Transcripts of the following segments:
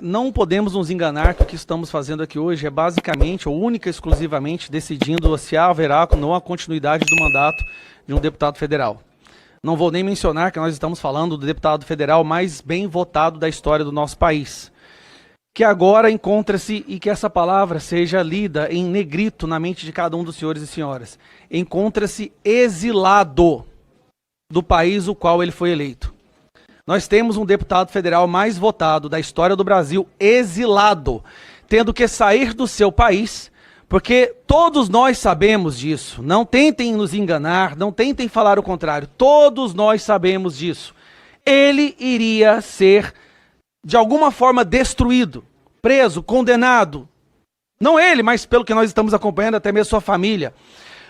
Não podemos nos enganar que o que estamos fazendo aqui hoje é basicamente, ou única e exclusivamente, decidindo se haverá ou não a continuidade do mandato de um deputado federal. Não vou nem mencionar que nós estamos falando do deputado federal mais bem votado da história do nosso país, que agora encontra-se, e que essa palavra seja lida em negrito na mente de cada um dos senhores e senhoras, encontra-se exilado do país o qual ele foi eleito. Nós temos um deputado federal mais votado da história do Brasil exilado, tendo que sair do seu país, porque todos nós sabemos disso. Não tentem nos enganar, não tentem falar o contrário. Todos nós sabemos disso. Ele iria ser, de alguma forma, destruído, preso, condenado. Não ele, mas pelo que nós estamos acompanhando, até mesmo sua família.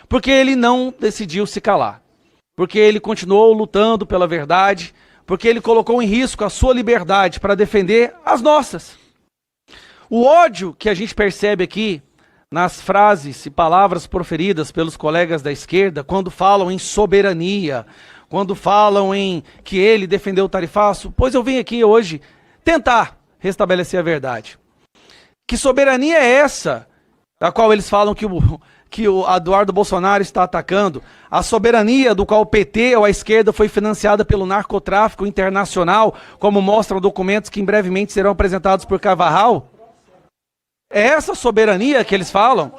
Porque ele não decidiu se calar. Porque ele continuou lutando pela verdade, porque ele colocou em risco a sua liberdade para defender as nossas. O ódio que a gente percebe aqui nas frases e palavras proferidas pelos colegas da esquerda, quando falam em soberania, quando falam em que ele defendeu o tarifaço, pois eu vim aqui hoje tentar restabelecer a verdade. Que soberania é essa, da qual eles falam que o Eduardo Bolsonaro está atacando? A soberania do qual o PT ou a esquerda foi financiada pelo narcotráfico internacional, como mostram documentos que em brevemente serão apresentados por Carvajal? É essa soberania que eles falam?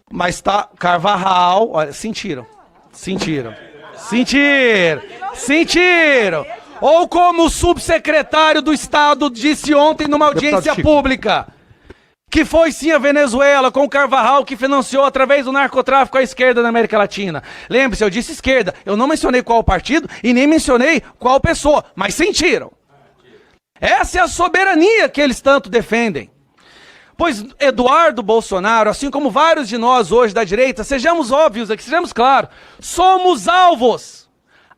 Mas tá, Carvajal, olha, sentiram. Ou como o subsecretário do Estado disse ontem numa audiência pública, que foi sim a Venezuela, com o Carvajal, que financiou através do narcotráfico a esquerda na América Latina. Lembre-se, eu disse esquerda, eu não mencionei qual partido e nem mencionei qual pessoa, mas sentiram. Essa é a soberania que eles tanto defendem. Pois Eduardo Bolsonaro, assim como vários de nós hoje da direita, sejamos óbvios aqui, sejamos claros, somos alvos.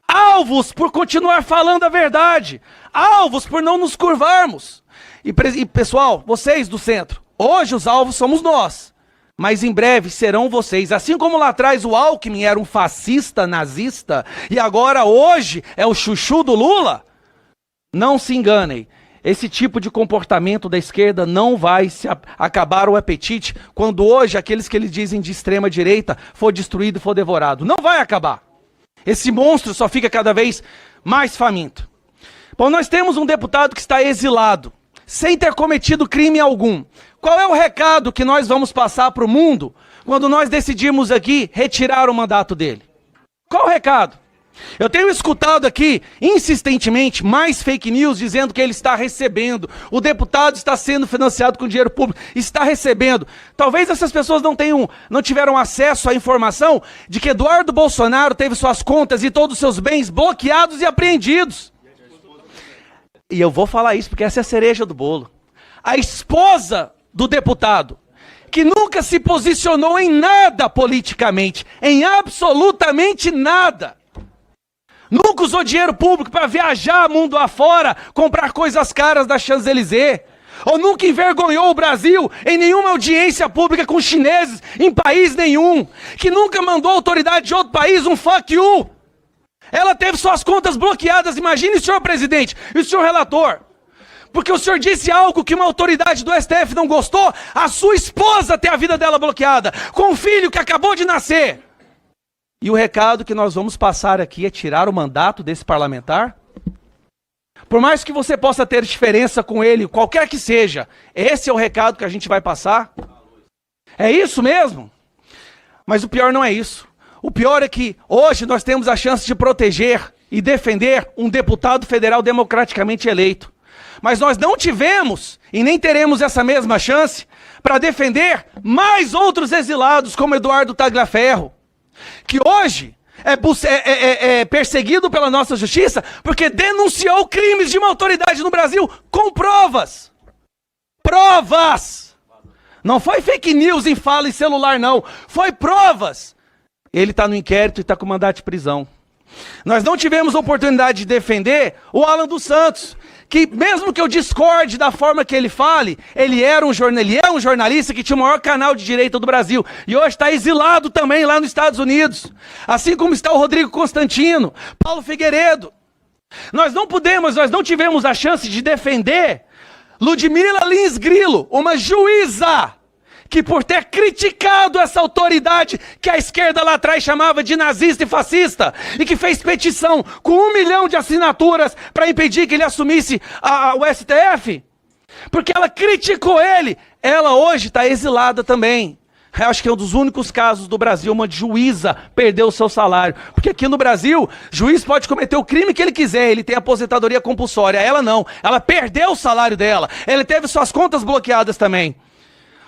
Alvos por continuar falando a verdade. Alvos por não nos curvarmos. E pessoal, vocês do centro, hoje os alvos somos nós, mas em breve serão vocês. Assim como lá atrás o Alckmin era um fascista nazista e agora hoje é o chuchu do Lula, não se enganem. Esse tipo de comportamento da esquerda não vai se acabar o apetite quando hoje aqueles que eles dizem de extrema direita for destruído e for devorado. Não vai acabar. Esse monstro só fica cada vez mais faminto. Bom, nós temos um deputado que está exilado, sem ter cometido crime algum. Qual é o recado que nós vamos passar para o mundo quando nós decidimos aqui retirar o mandato dele? Qual o recado? Eu tenho escutado aqui, insistentemente, mais fake news dizendo que ele está recebendo. O deputado está sendo financiado com dinheiro público, está recebendo. Talvez essas pessoas não tiveram acesso à informação de que Eduardo Bolsonaro teve suas contas e todos os seus bens bloqueados e apreendidos. E eu vou falar isso porque essa é a cereja do bolo. A esposa do deputado, que nunca se posicionou em nada politicamente, em absolutamente nada. Nunca usou dinheiro público para viajar mundo afora, comprar coisas caras da Champs-Élysées. Ou nunca envergonhou o Brasil em nenhuma audiência pública com chineses, em país nenhum. Que nunca mandou a autoridade de outro país um fuck you. Ela teve suas contas bloqueadas, imagine, senhor presidente e o senhor relator. Porque o senhor disse algo que uma autoridade do STF não gostou, a sua esposa tem a vida dela bloqueada, com um filho que acabou de nascer. E o recado que nós vamos passar aqui é tirar o mandato desse parlamentar? Por mais que você possa ter diferença com ele, qualquer que seja, esse é o recado que a gente vai passar? É isso mesmo? Mas o pior não é isso. O pior é que hoje nós temos a chance de proteger e defender um deputado federal democraticamente eleito. Mas nós não tivemos e nem teremos essa mesma chance para defender mais outros exilados como Eduardo Tagliaferro, que hoje é perseguido pela nossa justiça porque denunciou crimes de uma autoridade no Brasil com provas. Provas! Não foi fake news em fala e celular, não. Foi provas. Ele está no inquérito e está com mandato de prisão. Nós não tivemos oportunidade de defender o Alan dos Santos, que mesmo que eu discorde da forma que ele fale, ele é um jornalista que tinha o maior canal de direita do Brasil, e hoje está exilado também lá nos Estados Unidos, assim como está o Rodrigo Constantino, Paulo Figueiredo. Nós não tivemos a chance de defender Ludmila Lins Grilo, uma juíza, que por ter criticado essa autoridade que a esquerda lá atrás chamava de nazista e fascista, e que fez petição com 1 milhão de assinaturas para impedir que ele assumisse o STF, porque ela criticou ele, ela hoje está exilada também. Eu acho que é um dos únicos casos do Brasil uma juíza perdeu o seu salário. Porque aqui no Brasil, juiz pode cometer o crime que ele quiser, ele tem aposentadoria compulsória. Ela não, ela perdeu o salário dela, ela teve suas contas bloqueadas também.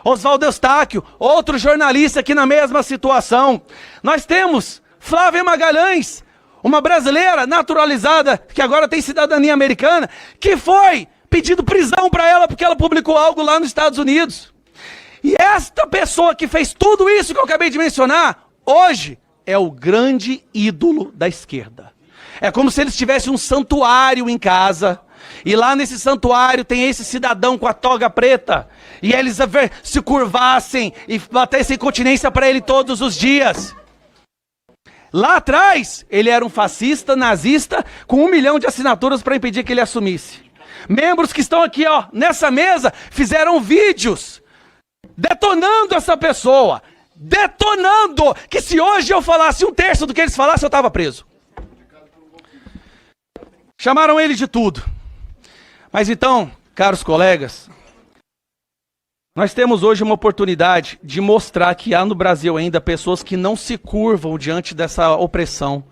Oswaldo Eustáquio, outro jornalista aqui na mesma situação. Nós temos Flávia Magalhães, uma brasileira naturalizada, que agora tem cidadania americana, que foi pedido prisão para ela porque ela publicou algo lá nos Estados Unidos. E esta pessoa que fez tudo isso que eu acabei de mencionar, hoje é o grande ídolo da esquerda. É como se eles tivessem um santuário em casa, e lá nesse santuário tem esse cidadão com a toga preta, e eles se curvassem e batessem continência para ele todos os dias. Lá atrás, ele era um fascista, nazista, com 1 milhão de assinaturas para impedir que ele assumisse. Membros que estão aqui, ó, nessa mesa, fizeram vídeos detonando essa pessoa, detonando, que se hoje eu falasse 1/3 do que eles falassem, eu estava preso. Chamaram ele de tudo. Mas então, caros colegas, nós temos hoje uma oportunidade de mostrar que há no Brasil ainda pessoas que não se curvam diante dessa opressão,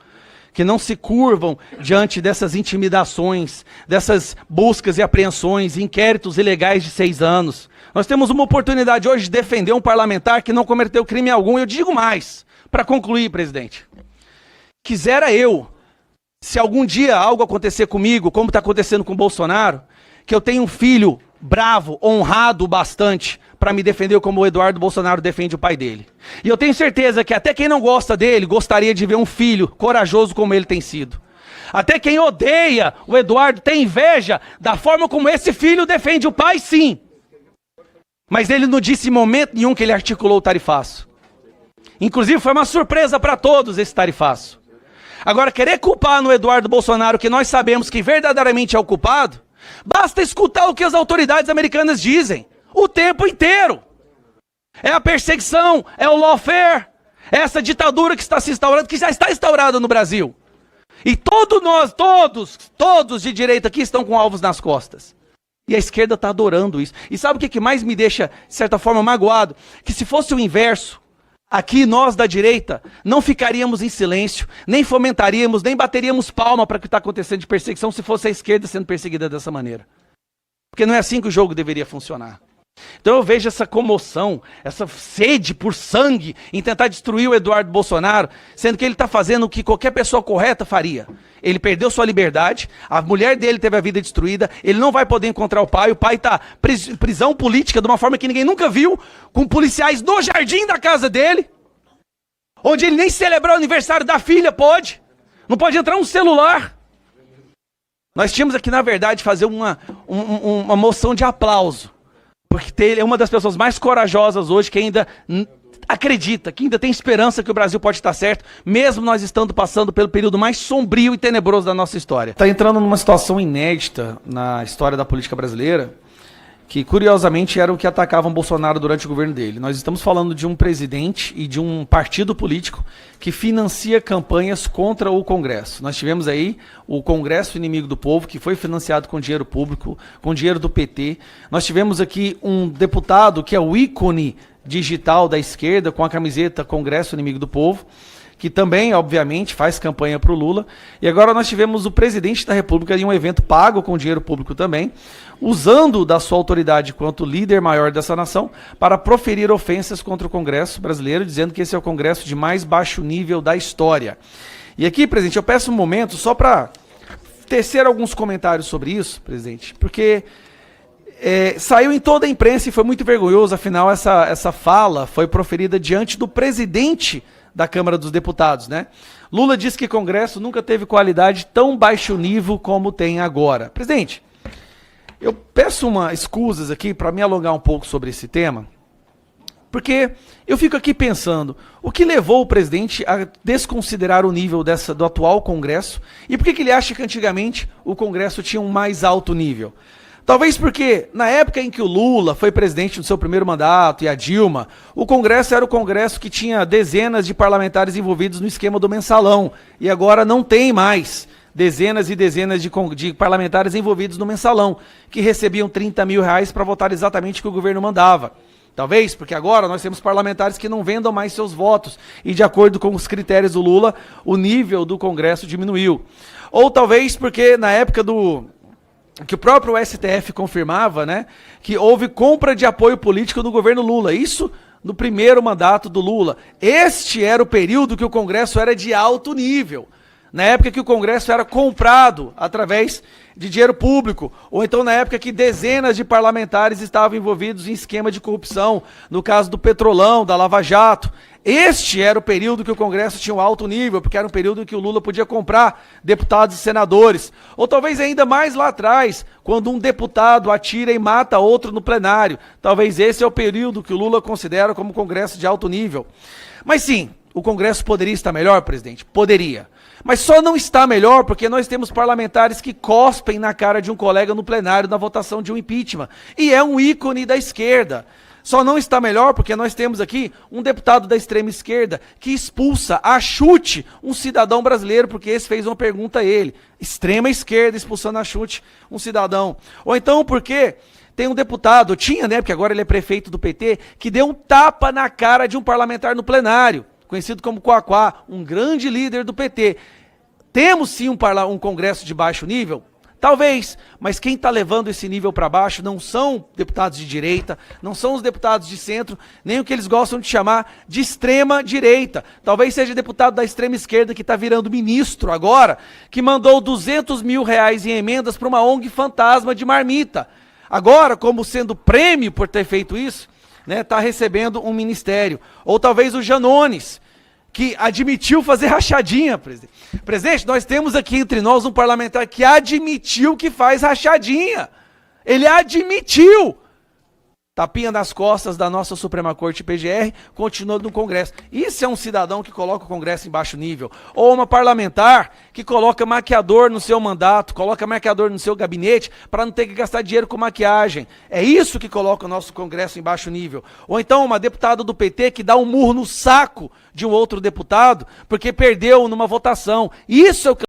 que não se curvam diante dessas intimidações, dessas buscas e apreensões, inquéritos ilegais de 6 anos. Nós temos uma oportunidade hoje de defender um parlamentar que não cometeu crime algum. Eu digo mais, para concluir, presidente. Quisera eu, se algum dia algo acontecer comigo, como está acontecendo com o Bolsonaro, que eu tenha um filho bravo, honrado bastante, para me defender como o Eduardo Bolsonaro defende o pai dele. E eu tenho certeza que até quem não gosta dele, gostaria de ver um filho corajoso como ele tem sido. Até quem odeia o Eduardo tem inveja da forma como esse filho defende o pai, sim. Mas ele não disse em momento nenhum que ele articulou o tarifaço. Inclusive foi uma surpresa para todos esse tarifaço. Agora, querer culpar no Eduardo Bolsonaro, que nós sabemos que verdadeiramente é o culpado, basta escutar o que as autoridades americanas dizem o tempo inteiro. É a perseguição, é o lawfare, é essa ditadura que está se instaurando, que já está instaurada no Brasil. E todos de direita aqui estão com alvos nas costas. E a esquerda está adorando isso. E sabe o que mais me deixa, de certa forma, magoado? Que se fosse o inverso, aqui nós da direita não ficaríamos em silêncio, nem fomentaríamos, nem bateríamos palma para o que está acontecendo de perseguição se fosse a esquerda sendo perseguida dessa maneira. Porque não é assim que o jogo deveria funcionar. Então eu vejo essa comoção, essa sede por sangue em tentar destruir o Eduardo Bolsonaro, sendo que ele está fazendo o que qualquer pessoa correta faria. Ele perdeu sua liberdade, a mulher dele teve a vida destruída, ele não vai poder encontrar o pai está em prisão política de uma forma que ninguém nunca viu, com policiais no jardim da casa dele, onde ele nem celebrar o aniversário da filha pode, não pode entrar um celular. Nós tínhamos aqui, na verdade, fazer uma moção de aplauso, porque ele é uma das pessoas mais corajosas hoje que ainda acredita, que ainda tem esperança que o Brasil pode estar certo, mesmo nós estando passando pelo período mais sombrio e tenebroso da nossa história. Está entrando numa situação inédita na história da política brasileira, que curiosamente era o que atacavam Bolsonaro durante o governo dele. Nós estamos falando de um presidente e de um partido político que financia campanhas contra o Congresso. Nós tivemos aí o Congresso Inimigo do Povo, que foi financiado com dinheiro público, com dinheiro do PT. Nós tivemos aqui um deputado que é o ícone digital da esquerda, com a camiseta Congresso Inimigo do Povo, que também, obviamente, faz campanha para o Lula. E agora nós tivemos o presidente da República em um evento pago com dinheiro público também, usando da sua autoridade quanto líder maior dessa nação para proferir ofensas contra o Congresso brasileiro, dizendo que esse é o Congresso de mais baixo nível da história. E aqui, presidente, eu peço um momento só para tecer alguns comentários sobre isso, presidente, porque saiu em toda a imprensa e foi muito vergonhoso, afinal essa fala foi proferida diante do presidente da Câmara dos Deputados, né? Lula disse que o Congresso nunca teve qualidade tão baixo nível como tem agora. Presidente, eu peço excusas aqui para me alongar um pouco sobre esse tema, porque eu fico aqui pensando, o que levou o presidente a desconsiderar o nível do atual Congresso e por que ele acha que antigamente o Congresso tinha um mais alto nível? Talvez porque, na época em que o Lula foi presidente do seu primeiro mandato e a Dilma, o Congresso era o Congresso que tinha dezenas de parlamentares envolvidos no esquema do mensalão. E agora não tem mais dezenas e dezenas de parlamentares envolvidos no mensalão, que recebiam 30 mil reais para votar exatamente o que o governo mandava. Talvez porque agora nós temos parlamentares que não vendam mais seus votos e, de acordo com os critérios do Lula, o nível do Congresso diminuiu. Ou talvez porque na época que o próprio STF confirmava, né, que houve compra de apoio político no governo Lula. Isso no primeiro mandato do Lula. Este era o período que o Congresso era de alto nível. Na época que o Congresso era comprado através de dinheiro público, ou então na época que dezenas de parlamentares estavam envolvidos em esquema de corrupção, no caso do Petrolão, da Lava Jato. Este era o período que o Congresso tinha um alto nível, porque era um período em que o Lula podia comprar deputados e senadores. Ou talvez ainda mais lá atrás, quando um deputado atira e mata outro no plenário. Talvez esse é o período que o Lula considera como Congresso de alto nível. Mas sim, o Congresso poderia estar melhor, presidente? Poderia. Mas só não está melhor porque nós temos parlamentares que cospem na cara de um colega no plenário na votação de um impeachment. E é um ícone da esquerda. Só não está melhor porque nós temos aqui um deputado da extrema esquerda que expulsa a chute um cidadão brasileiro, porque esse fez uma pergunta a ele. Extrema esquerda expulsando a chute um cidadão. Ou então porque tem um deputado, tinha, né, porque agora ele é prefeito do PT, que deu um tapa na cara de um parlamentar no plenário, conhecido como Quaquá, um grande líder do PT. Temos sim um Congresso de baixo nível? Talvez, mas quem está levando esse nível para baixo não são deputados de direita, não são os deputados de centro, nem o que eles gostam de chamar de extrema direita. Talvez seja deputado da extrema esquerda que está virando ministro agora, que mandou 200 mil reais em emendas para uma ONG fantasma de marmita. Agora, como sendo prêmio por ter feito isso, né, está recebendo um ministério. Ou talvez o Janones, que admitiu fazer rachadinha, presidente. Presidente, nós temos aqui entre nós um parlamentar que admitiu que faz rachadinha. Ele admitiu. Tapinha nas costas da nossa Suprema Corte PGR, continuando no Congresso. Isso é um cidadão que coloca o Congresso em baixo nível. Ou uma parlamentar que coloca maquiador no seu mandato, coloca maquiador no seu gabinete para não ter que gastar dinheiro com maquiagem. É isso que coloca o nosso Congresso em baixo nível. Ou então uma deputada do PT que dá um murro no saco de um outro deputado porque perdeu numa votação. Isso é o que